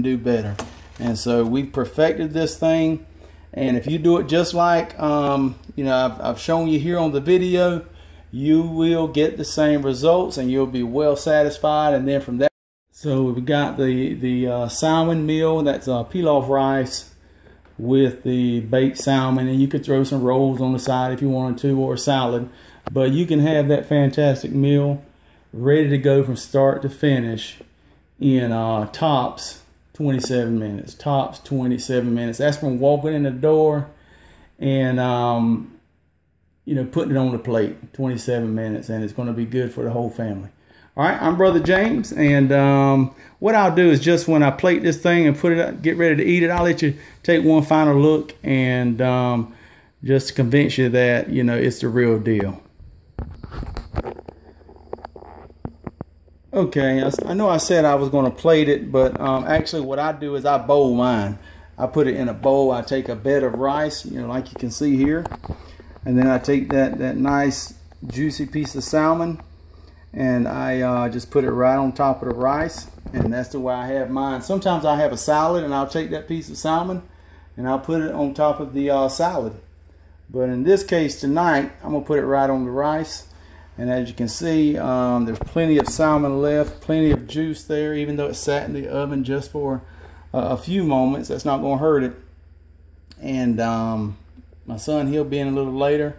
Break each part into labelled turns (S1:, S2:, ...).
S1: do better. And so we've perfected this thing, and if you do it just like you know, I've shown you here on the video, you will get the same results and you'll be well satisfied. And then from that, so we've got the salmon meal, that's pilaf rice with the baked salmon, and you could throw some rolls on the side if you wanted to, or a salad, but you can have that fantastic meal ready to go from start to finish in tops 27 minutes. Tops 27 minutes. That's from walking in the door and you know, putting it on the plate. 27 minutes, and it's going to be good for the whole family. All right, I'm Brother James, and what I'll do is just when I plate this thing and put it up, get ready to eat it, I'll let you take one final look and just to convince you that, you know, it's the real deal. Okay, I know I said I was going to plate it, but actually what I do is I bowl mine. I put it in a bowl. I take a bed of rice, you know, like you can see here, and then I take that nice juicy piece of salmon, and I just put it right on top of the rice, and that's the way I have mine. Sometimes I have a salad, and I'll take that piece of salmon and I'll put it on top of the salad. But in this case tonight, I'm going to put it right on the rice. And as you can see, there's plenty of salmon left, plenty of juice there, even though it sat in the oven just for a few moments. That's not going to hurt it. And my son, he'll be in a little later.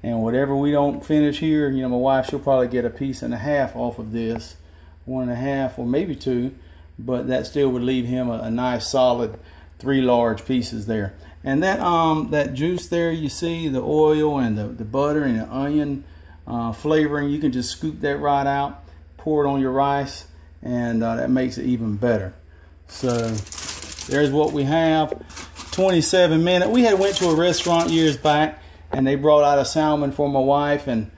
S1: And whatever we don't finish here, you know, my wife, she'll probably get a piece and a half off of this. 1.5 or maybe 2. But that still would leave him a nice solid 3 large pieces there. And that that juice there, you see, the oil and the butter and the onion flavoring, you can just scoop that right out, pour it on your rice, and that makes it even better. So there's what we have. 27 minutes. We had went to a restaurant years back, and they brought out a salmon for my wife, and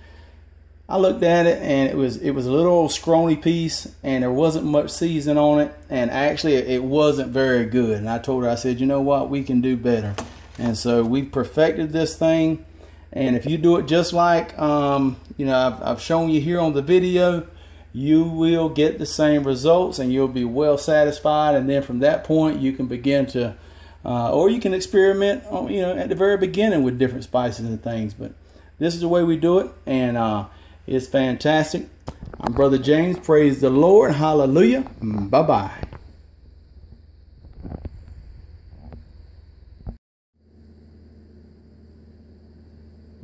S1: I looked at it, and it was a little scrawny piece, and there wasn't much season on it, and actually it wasn't very good. And I told her, I said, you know what, we can do better. And so we perfected this thing. And if you do it just like you know, I've shown you here on the video, you will get the same results and you'll be well satisfied. And then from that point, you can begin to or you can experiment on, you know, at the very beginning with different spices and things. But this is the way we do it, and it's fantastic. I'm Brother James. Praise the Lord. Hallelujah. Bye-bye.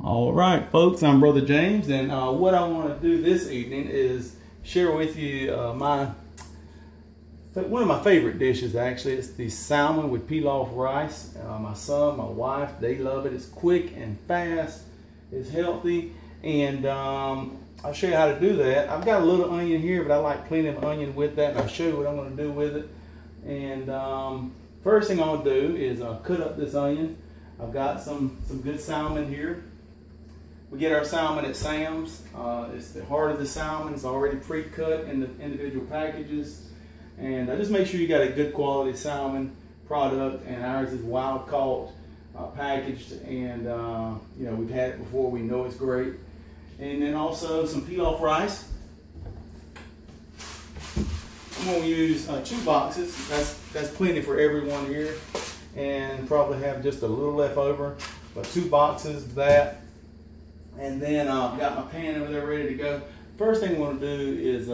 S1: All right, folks, I'm Brother James, and what I want to do this evening is share with you one of my favorite dishes. Actually, it's the salmon with pilaf rice. My son, my wife, they love it. It's quick and fast. It's healthy, and I'll show you how to do that. I've got a little onion here, but I like plenty of onion with that, and I'll show you what I'm going to do with it. And first thing I'm going to do is cut up this onion. I've got some good salmon here. We get our salmon at Sam's. It's the heart of the salmon. It's already pre-cut in the individual packages. And just make sure you got a good quality salmon product. And ours is wild caught, packaged. And you know, we've had it before. We know it's great. And then also some pilaf rice. I'm going to use 2 boxes. That's plenty for everyone here. And probably have just a little left over. But 2 boxes of that. And then I've got my pan over there ready to go. First thing I want to do is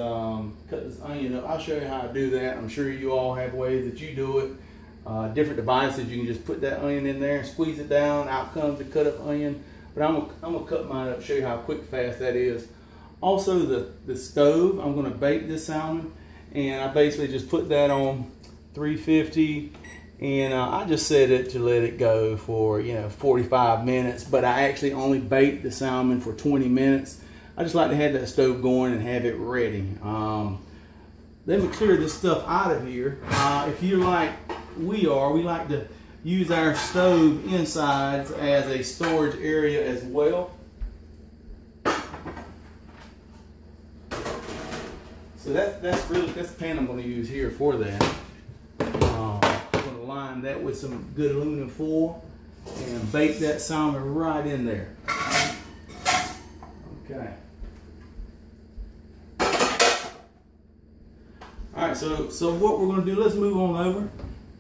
S1: cut this onion up. I'll show you how to do that. I'm sure you all have ways that you do it. Different devices. You can just put that onion in there and squeeze it down. Out comes the cut up onion. But I'm gonna cut mine up, show you how quick, fast that is. Also the stove. I'm gonna bake this salmon, and I basically just put that on 350. And I just set it to let it go for, you know, 45 minutes. But I actually only baked the salmon for 20 minutes. I just like to have that stove going and have it ready. Let me clear this stuff out of here. If you're like we are, we like to use our stove insides as a storage area as well. So that's the pan I'm going to use here for that. Line that with some good aluminum foil and bake that salmon right in there. Okay. All right, so so what we're going to do, let's move on over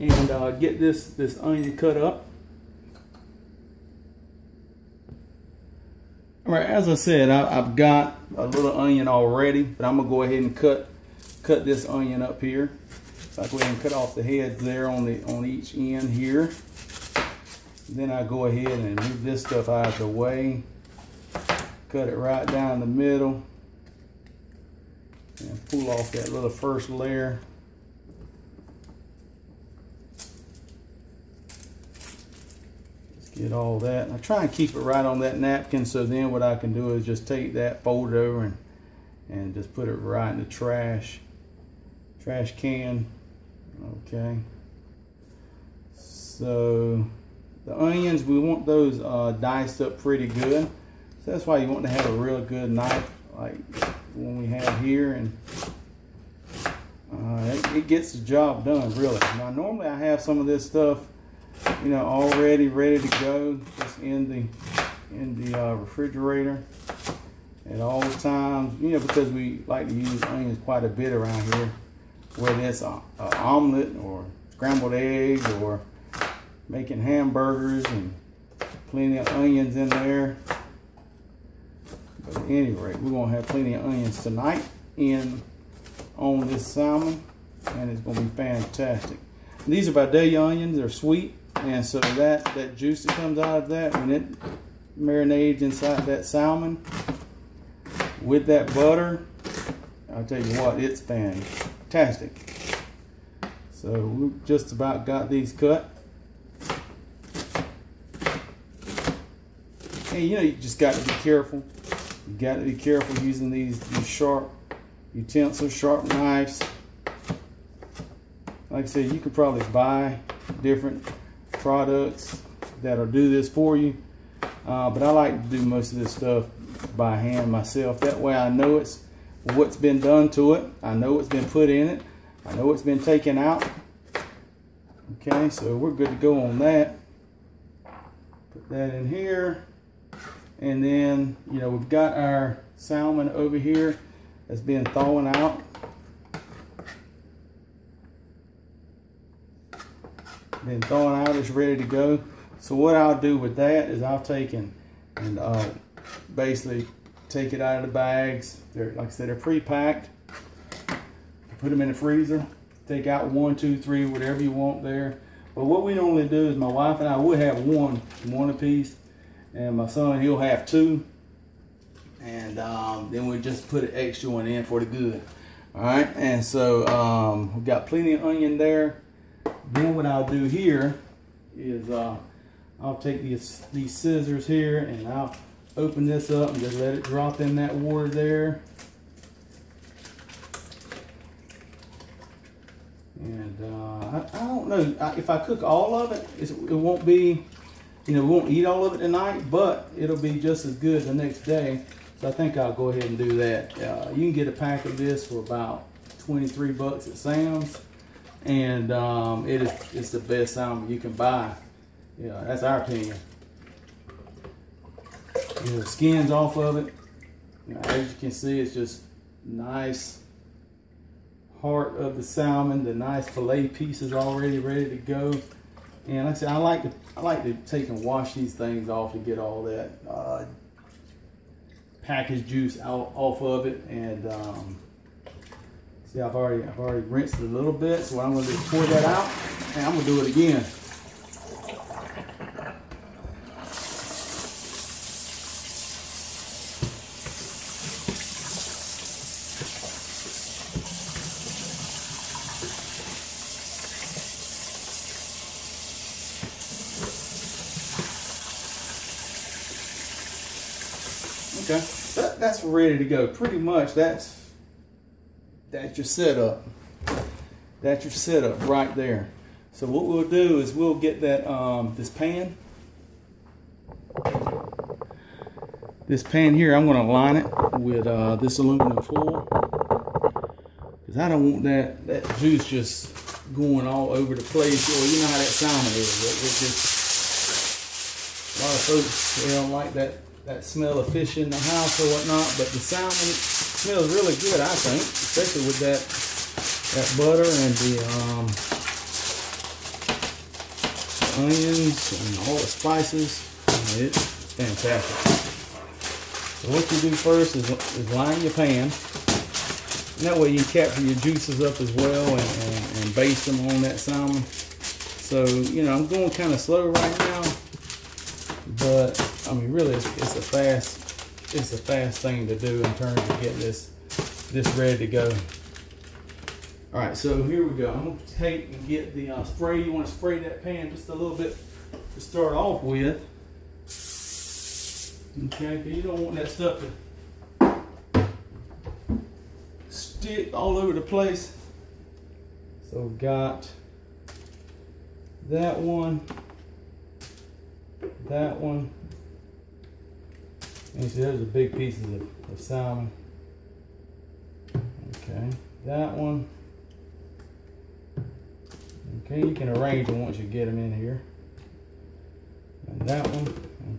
S1: and get this onion cut up. All right, as I said, I've got a little onion already, but I'm gonna go ahead and cut this onion up here. So I go ahead and cut off the heads there on each end here. Then I go ahead and move this stuff out of the way. Cut it right down the middle and pull off that little first layer. Get all that. I try and keep it right on that napkin, so then what I can do is just take that, fold it over, and just put it right in the trash can. Okay. So the onions, we want those diced up pretty good. So that's why you want to have a real good knife like the one we have here, and it gets the job done really. Now normally I have some of this stuff, you know, already ready to go, just in the refrigerator at all times, you know, because we like to use onions quite a bit around here, whether it's an omelet or scrambled eggs or making hamburgers, and plenty of onions in there. But at any rate, we're gonna have plenty of onions tonight on this salmon, and it's gonna be fantastic. And these are Vidalia onions. They're sweet. And so that juice that comes out of that, when it marinades inside that salmon with that butter, I'll tell you what, it's fantastic. So we just about got these cut. And you know, you just got to be careful. You got to be careful using these sharp utensils, sharp knives. Like I said, you could probably buy different products that'll do this for you, but I like to do most of this stuff by hand myself. That way I know it's what's been done to it, I know what's been put in it, I know it's been taken out. Okay, so we're good to go on that. Put that in here, and then, you know, we've got our salmon over here that's been thawing out. Been thawing out, it's ready to go. So what I'll do with that is I'll take and basically take it out of the bags. They're, like I said, they're pre-packed. Put them in the freezer. Take out 1, 2, 3, whatever you want there. But what we normally do is my wife and I would have one apiece, and my son, he'll have 2, and then we just put an extra one in for the good. All right, and so we've got plenty of onion there. Then what I'll do here is I'll take these scissors here, and I'll open this up and just let it drop in that water there. And I don't know if I cook all of it, it won't be, you know, we won't eat all of it tonight, but it'll be just as good the next day. So I think I'll go ahead and do that. You can get a pack of this for about 23 bucks at Sam's. And it's the best salmon you can buy. Yeah, that's our opinion. You know, the skin's off of it. You know, as you can see, it's just nice heart of the salmon. The nice fillet pieces already ready to go. And like I said, I like to take and wash these things off to get all that packaged juice off of it. And see, I've already rinsed it a little bit, so what I'm going to do is pour that out, and I'm going to do it again. Okay, that's ready to go. Pretty much that's your setup. That's your setup right there. So what we'll do is we'll get that this pan here. I'm going to line it with this aluminum foil, because I don't want that juice just going all over the place. Well, you know how that salmon is. It's just, a lot of folks, they don't like that smell of fish in the house or whatnot, but the salmon smells really good, I think, especially with that butter and the onions and all the spices. It's fantastic. So what you do first is line your pan. And that way you capture your juices up as well and baste them on that salmon. So, you know, I'm going kind of slow right now, but I mean, really, it's a fast thing to do in terms of getting this ready to go. All right, so here we go. I'm gonna take and get the spray. You want to spray that pan just a little bit to start off with. Okay, because you don't want that stuff to stick all over the place. So we've got that one, and see there's the big pieces of salmon. Okay, that one. Okay, you can arrange them once you get them in here. And that one,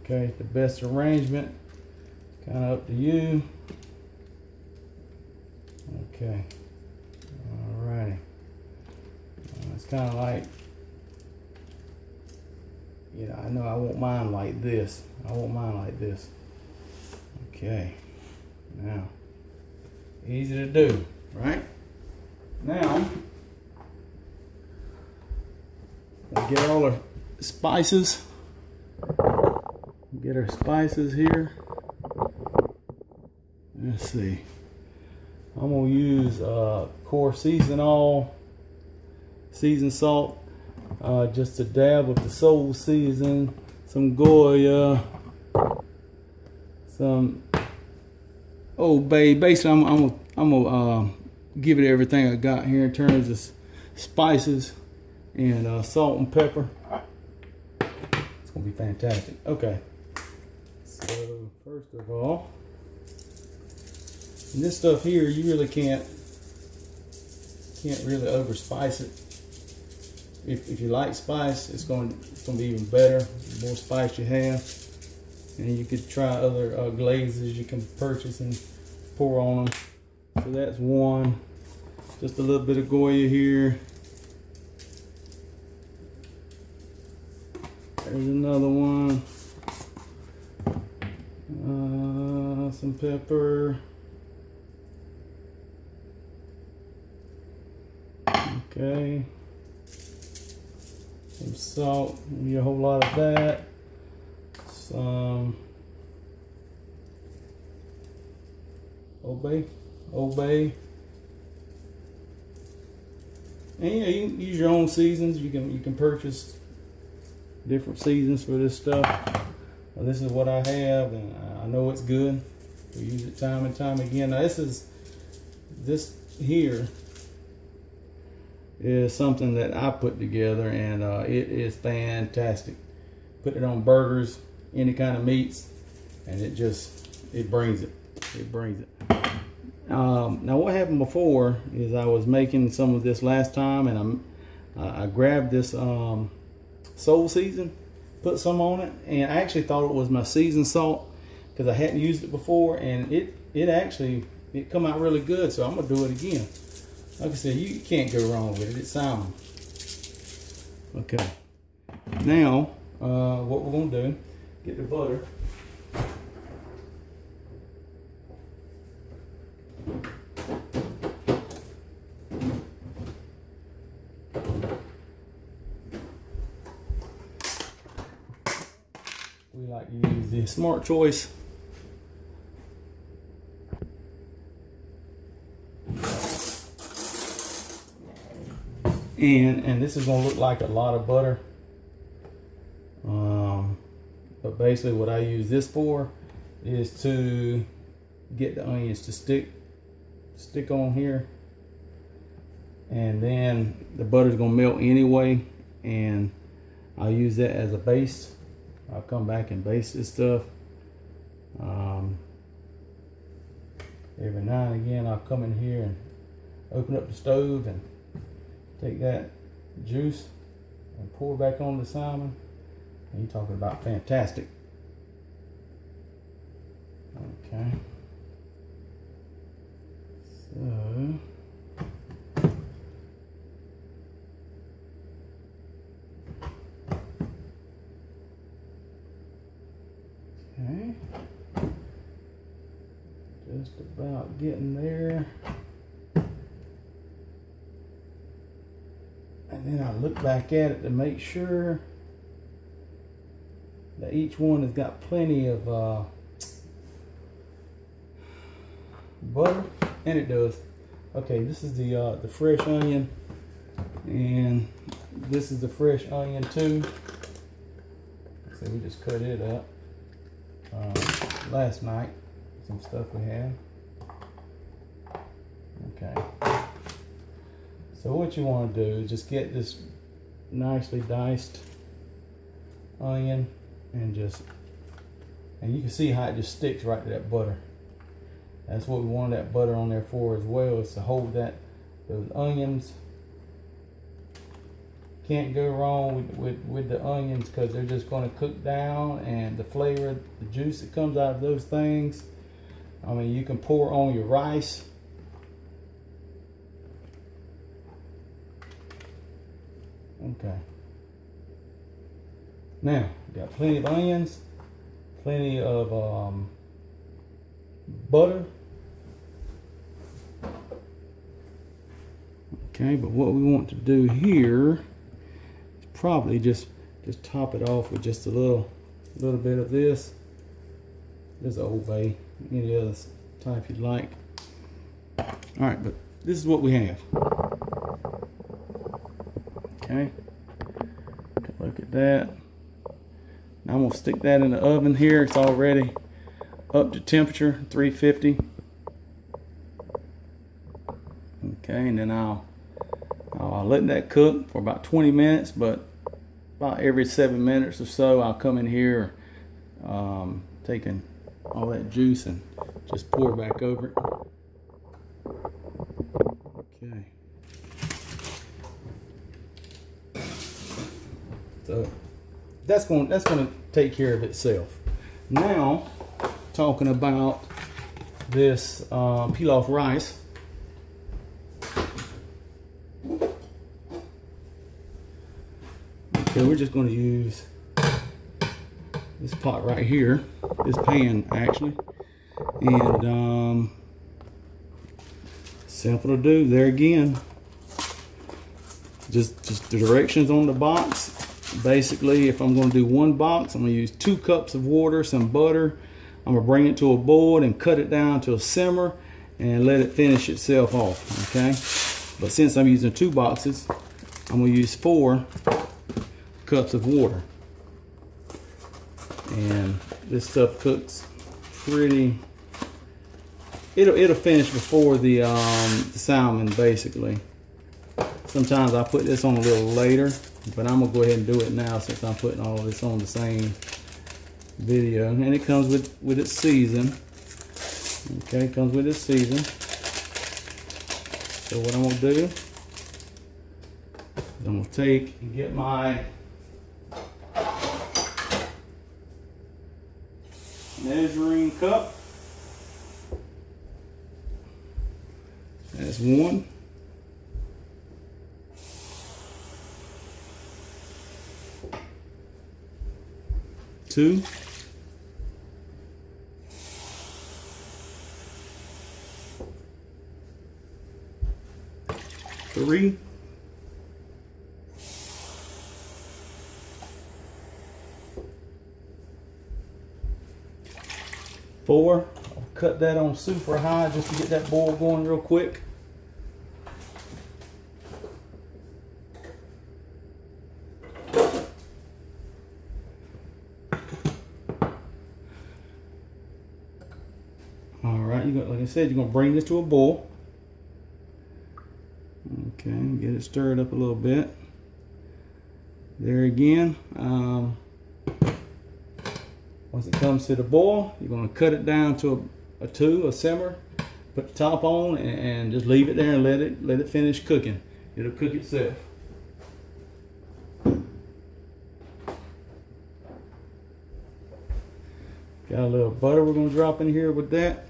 S1: okay, the best arrangement, kind of up to you. Okay, alrighty. It's kind of like, you know, I know I want mine like this. Okay, now, easy to do, right? Now, we'll get all our spices. Get our spices here. Let's see. I'm gonna use core season salt, just a dab of the soul season, some Goya, some Old Bay. Basically, I'm gonna give it everything I got here in terms of spices and salt and pepper. It's gonna be fantastic. Okay, so first of all, and this stuff here, you really can't really over spice it. If you like spice, it's going to be even better. The more spice you have, and you could try other glazes you can purchase and pour on them. So that's one. Just a little bit of Goya here. There's another one. Some pepper. Okay. Some salt. Need a whole lot of that. Some Old Bay. And yeah, you can use your own seasons. You can purchase different seasons for this stuff. This is what I have, and I know it's good. We use it time and time again. Now this here is something that I put together, and it is fantastic. Put it on burgers, any kind of meats, and it brings it. Now what happened before is I was making some of this last time, and I grabbed this soul season, put some on it, and I actually thought it was my seasoned salt because I hadn't used it before, and it come out really good. So I'm gonna do it again. Like I said, you can't go wrong with it. It's salmon. Okay. Now, what we're gonna do, get the butter. We like to use the Smart Choice. And this is going to look like a lot of butter, but basically what I use this for is to get the onions to stick on here, and then the butter's going to melt anyway, and I'll use that as a base. I'll come back and baste this stuff. Every now and again I'll come in here and open up the stove and take that juice and pour back on the salmon, and you're talking about fantastic. Okay, so Just about getting there. And then I look back at it to make sure that each one has got plenty of butter, and it does. Okay, this is the fresh onion, and this is the fresh onion too. So we just cut it up last night. Some stuff we have. Okay. So what you want to do is just get this nicely diced onion and you can see how it just sticks right to that butter. That's what we want that butter on there for as well, is to hold those onions. Can't go wrong with the onions because they're just going to cook down, and the flavor, the juice that comes out of those things, I mean, you can pour on your rice. Okay. Now, got plenty of onions, plenty of butter. Okay, but what we want to do here is probably just top it off with just a little bit of this. This is Old Bay, any other type you'd like. All right, but this is what we have. Okay, look at that. Now I'm gonna stick that in the oven here. It's already up to temperature, 350. Okay, and then I'll let that cook for about 20 minutes, but about every 7 minutes or so, I'll come in here, taking all that juice and just pour back over it. Okay. So that's going to take care of itself. Now, talking about this pilaf rice. Okay, we're just going to use this pot right here, this pan actually, and simple to do. There again, just the directions on the box. Basically, if I'm going to do one box, I'm going to use 2 cups of water, some butter. I'm going to bring it to a boil and cut it down to a simmer and let it finish itself off. Okay, but since I'm using 2 boxes, I'm going to use 4 cups of water, and this stuff cooks pretty. It'll finish before the salmon, basically. Sometimes I put this on a little later, but I'm gonna go ahead and do it now since I'm putting all of this on the same video. And it comes with its season. Okay, it comes with its season. So what I'm gonna do is I'm gonna take and get my measuring cup. That's 1. 2. 3. 4. I'll cut that on super high just to get that boil going real quick. All right, like I said, you're gonna bring this to a boil. Okay, get it stirred up a little bit. There again. Once it comes to the boil, you're going to cut it down to a simmer, put the top on, and just leave it there and let it finish cooking. It'll cook itself. Got a little butter we're going to drop in here with that.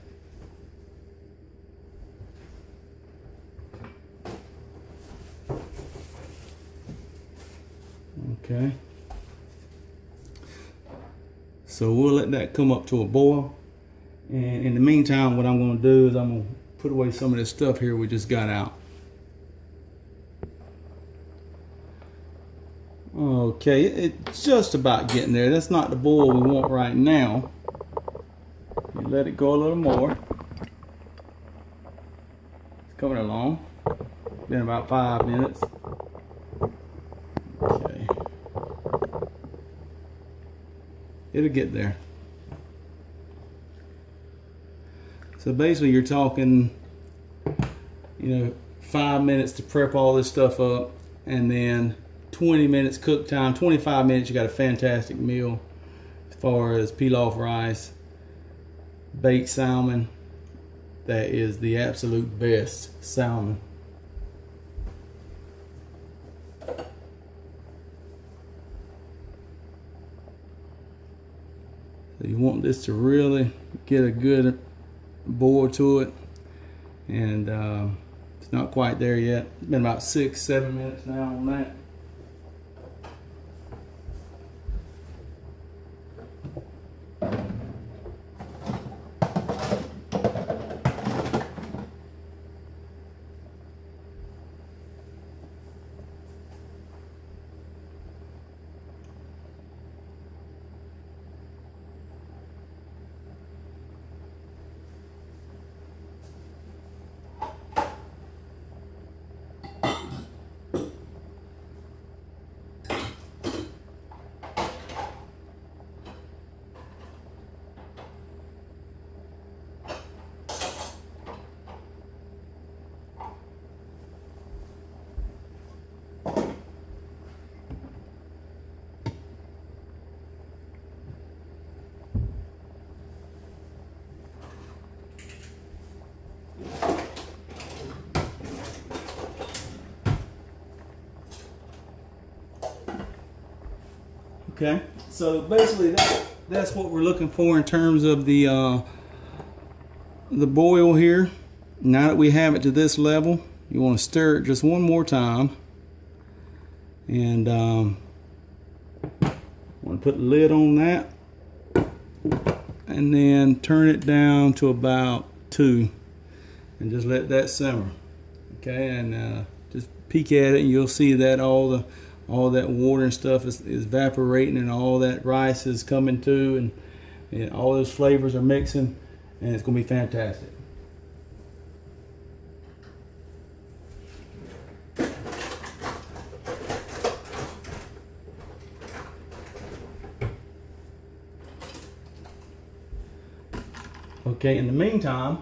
S1: Okay. So we'll let that come up to a boil, And in the meantime, what I'm going to do is I'm going to put away some of this stuff here we just got out. Okay, it's just about getting there. That's not the boil we want right now. You let it go a little more. It's coming along. Been about 5 minutes. Okay. It'll get there. So basically you're talking, 5 minutes to prep all this stuff up, and then 20 minutes cook time. 25 minutes, you got a fantastic meal as far as pilaf rice, baked salmon. That is the absolute best salmon. So you want this to really get a good boil to it, and it's not quite there yet. It's been about 6-7 minutes now on that. Okay, so basically that's what we're looking for in terms of the boil here. Now that we have it to this level, you want to stir it just one more time, and want to put the lid on that, and then turn it down to about 2, and just let that simmer. Okay, and just peek at it, and you'll see that all that water and stuff is evaporating, and all that rice is coming to, and all those flavors are mixing, and it's going to be fantastic. Okay, in the meantime,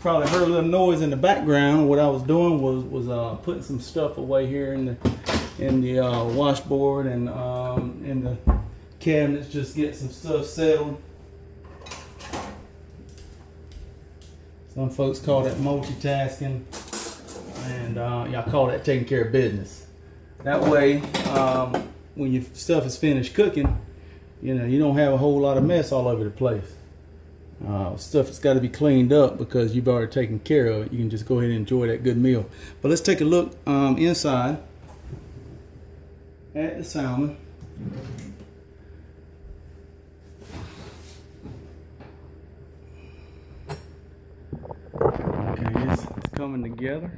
S1: probably heard a little noise in the background. What I was doing was putting some stuff away here in the washboard and in the cabinets, just get some stuff settled. Some folks call that multitasking, and I call that taking care of business. That way, when your stuff is finished cooking, you don't have a whole lot of mess all over the place. Stuff that's got to be cleaned up because you've already taken care of it. You can just go ahead and enjoy that good meal. But let's take a look inside at the salmon. Okay, it's coming together.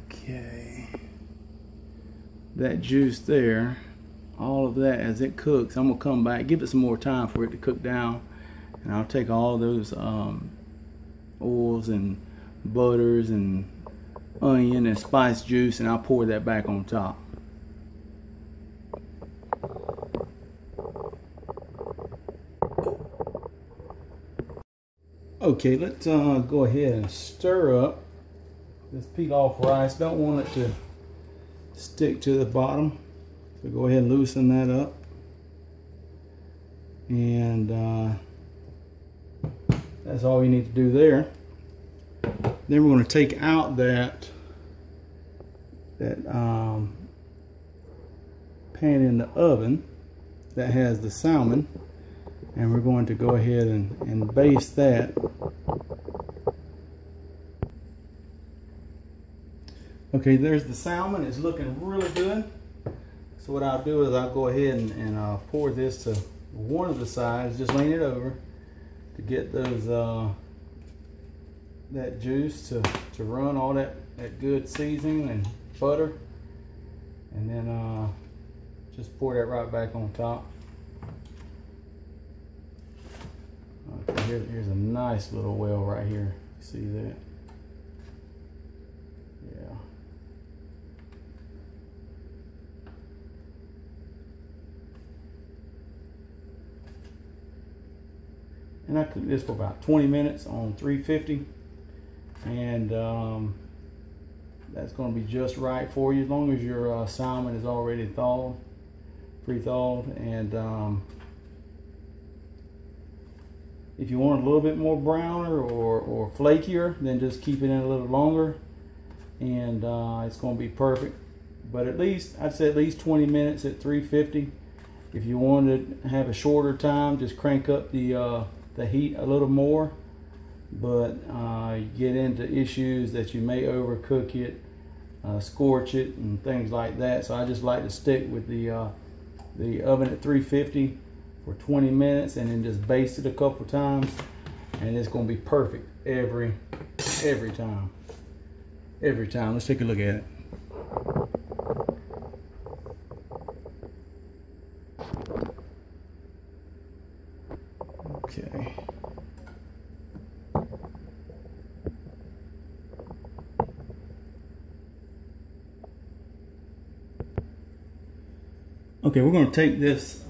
S1: Okay, that juice there, all of that, as it cooks, I'm gonna come back, give it some more time for it to cook down, and I'll take all those oils and butters and onion and spice juice, and I'll pour that back on top. Okay, let's go ahead and stir up this pilaf rice. Don't want it to stick to the bottom, so go ahead and loosen that up, and that's all you need to do there. Then we're going to take out that pan in the oven that has the salmon, and we're going to go ahead and baste that. Okay, there's the salmon. It's looking really good. So what I'll do is I'll go ahead and pour this to one of the sides, just lean it over to get those that juice to run all that good seasoning and butter, and then just pour that right back on top. Okay, here's a nice little well right here. See that? Yeah. And I cook this for about 20 minutes on 350, and that's going to be just right for you, as long as your salmon is already thawed, pre-thawed. And if you want it a little bit more browner or flakier, then just keep it in a little longer, and it's going to be perfect. But at least, I'd say at least 20 minutes at 350. If you wanted to have a shorter time, just crank up the heat a little more. But you get into issues that you may overcook it, scorch it, and things like that. So I just like to stick with the oven at 350 for 20 minutes, and then just baste it a couple times, and it's going to be perfect every time. Every time. Let's take a look at it. Okay. Okay, we're going to take this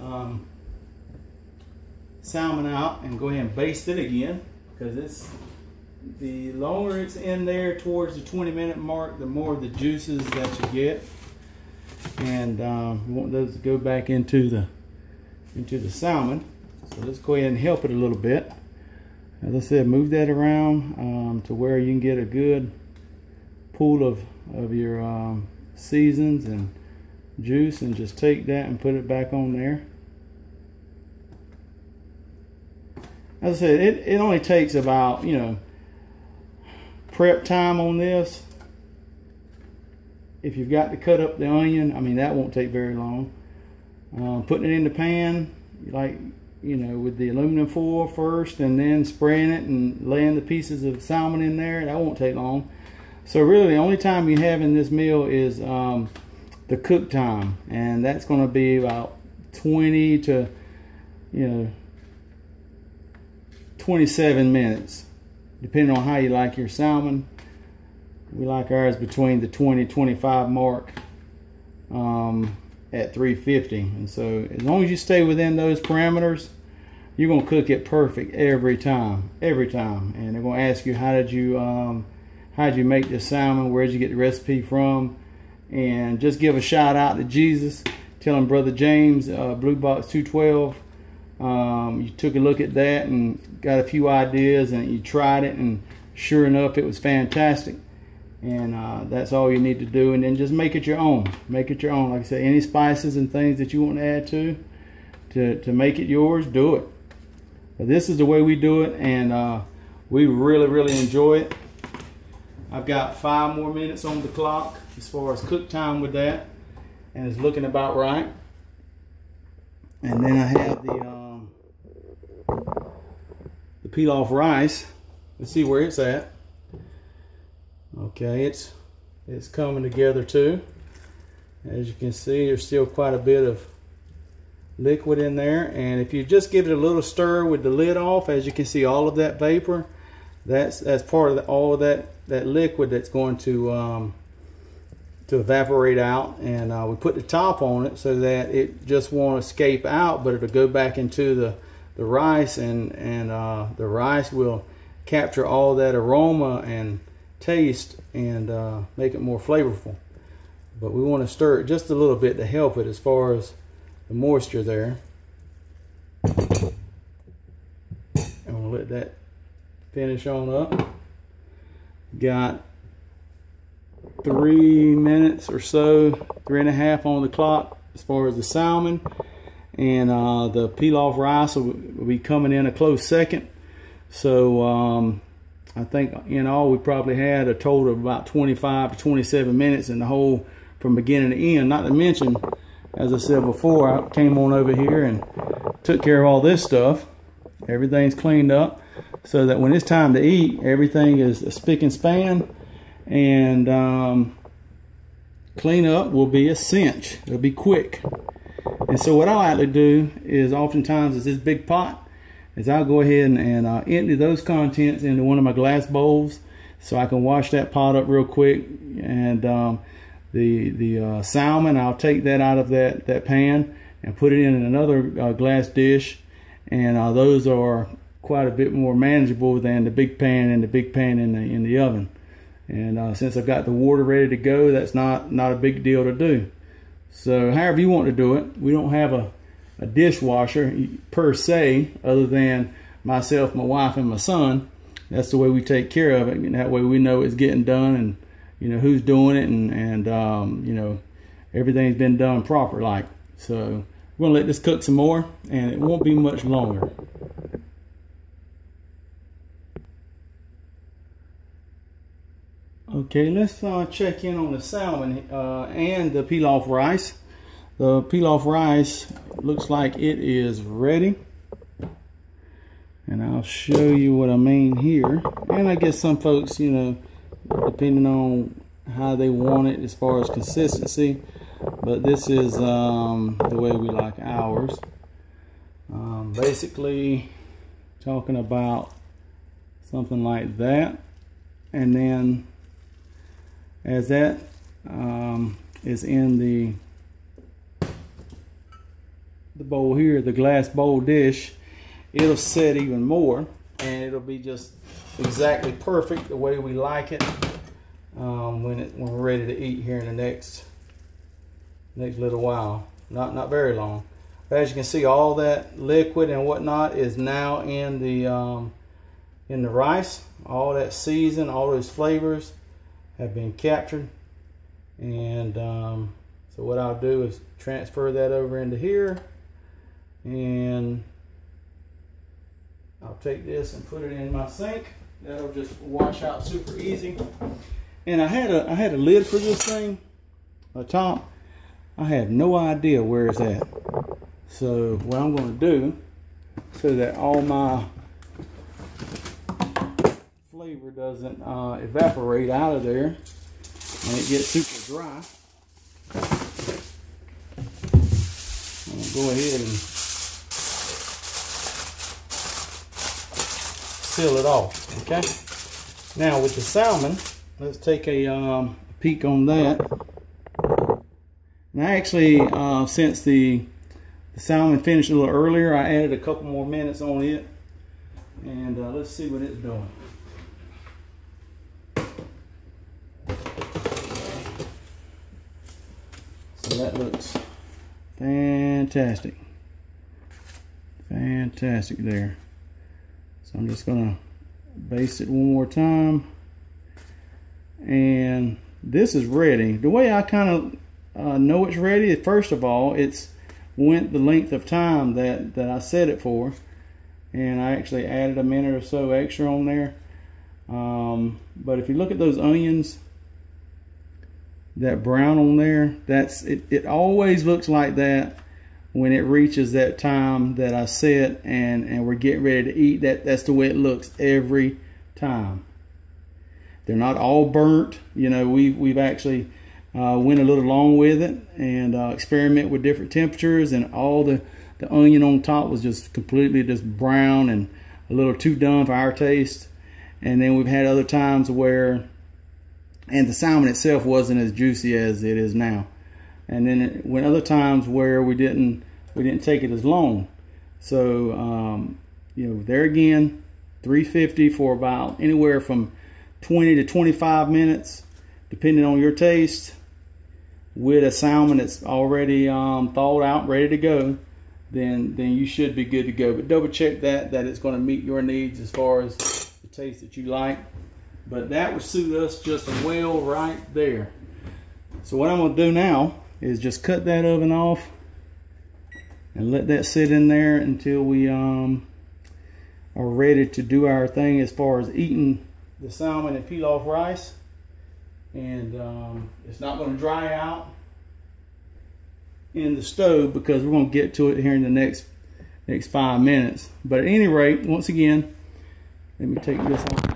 S1: salmon out and go ahead and baste it again, because the longer it's in there towards the 20-minute mark, the more the juices that you get, and we want those to go back into the salmon. So let's go ahead and help it a little bit. As I said, move that around to where you can get a good pool of your seasons and juice, and just take that and put it back on there. As I said, it only takes about, prep time on this. If you've got to cut up the onion, I mean, that won't take very long. Putting it in the pan, with the aluminum foil first, and then spraying it and laying the pieces of salmon in there, that won't take long. So really, the only time you have in this meal is the cook time, and that's going to be about 20 to 27 minutes, depending on how you like your salmon. We like ours between the 20-25 mark at 350, and so as long as you stay within those parameters, you're going to cook it perfect every time. And they're going to ask you, how did you make this salmon, where did you get the recipe from? And just give a shout out to Jesus. Tell him Brother James, Blue Box 212, you took a look at that and got a few ideas, and you tried it, and sure enough, it was fantastic. And that's all you need to do, and then just make it your own. Make it your own. Like I said, any spices and things that you want to add to make it yours, do it. But this is the way we do it, and we really enjoy it. I've got 5 more minutes on the clock as far as cook time with that, and it's looking about right. And then I have the pilaf rice. Let's see where it's at. Okay, it's coming together too. As you can see, there's still quite a bit of liquid in there, and if you just give it a little stir with the lid off, as you can see, all of that vapor, that's part of all of that liquid that's going to evaporate out. And we put the top on it so that it just won't escape out, but it'll go back into the rice, and the rice will capture all that aroma and taste and make it more flavorful. But we want to stir it just a little bit to help it as far as the moisture there. And we'll let that finish on up. Got 3 minutes or so, 3.5 on the clock as far as the salmon, and the pilaf rice will be coming in a close second. So I think in all we probably had a total of about 25 to 27 minutes in the whole, from beginning to end. Not to mention as I said before, I came on over here and took care of all this stuff. Everything's cleaned up so that when it's time to eat, everything is spick and span, and clean up will be a cinch. It'll be quick. And so what I like to do is oftentimes is this big pot is I'll go ahead and empty those contents into one of my glass bowls so I can wash that pot up real quick. And the salmon, I'll take that out of that pan and put it in another glass dish, and those are quite a bit more manageable than the big pan and the big pan in the oven. And since I've got the water ready to go, that's not a big deal to do. So however you want to do it, we don't have a dishwasher per se, other than myself, my wife, and my son. That's the way we take care of it, and that way we know it's getting done, and you know who's doing it, and you know, everything's been done proper like. So we're gonna let this cook some more, and it won't be much longer. Okay, let's check in on the salmon and the pilaf rice. The pilaf rice looks like it is ready, and I'll show you what I mean here. And I guess some folks, you know, depending on how they want it as far as consistency, but this is the way we like ours. Basically talking about something like that, and then as that is in the bowl here, the glass bowl dish, it'll set even more, and it'll be just exactly perfect the way we like it when we're ready to eat here in the next little while. Not very long. But as you can see, all that liquid and whatnot is now in the rice. All that season, all those flavors have been captured, and so what I'll do is transfer that over into here, and I'll take this and put it in my sink. That'll just wash out super easy. And I had a lid for this thing, a top. I have no idea where it's at. So what I'm going to do, so that all my flavor doesn't evaporate out of there and it gets super dry, I'm going to go ahead and seal it off. Okay, now with the salmon, let's take a peek on that. And I actually, since the salmon finished a little earlier, I added a couple more minutes on it, and let's see what it's doing. So that looks fantastic. Fantastic there. So I'm just gonna baste it one more time. And this is ready. The way I kind of know it's ready is, first of all, it's went the length of time that I set it for. And I actually added a minute or so extra on there. But if you look at those onions, that brown on there, that's it. It always looks like that when it reaches that time that I set and we're getting ready to eat. That's the way it looks every time. They're not all burnt. You know, we've actually went a little long with it and experiment with different temperatures, and all the onion on top was just completely just brown and a little too done for our taste. And then we've had other times where, and the salmon itself wasn't as juicy as it is now. And then when other times where we didn't take it as long. So you know, there again, 350 for about anywhere from 20 to 25 minutes, depending on your taste. With a salmon that's already thawed out, ready to go, then you should be good to go. But double check that it's going to meet your needs as far as the taste that you like. But that would suit us just well right there. So what I'm going to do now is just cut that oven off and let that sit in there until we are ready to do our thing as far as eating the salmon and pilaf rice. And it's not going to dry out. in the stove because we're going to get to it here in the next 5 minutes. But at any rate, once again, let me take this off.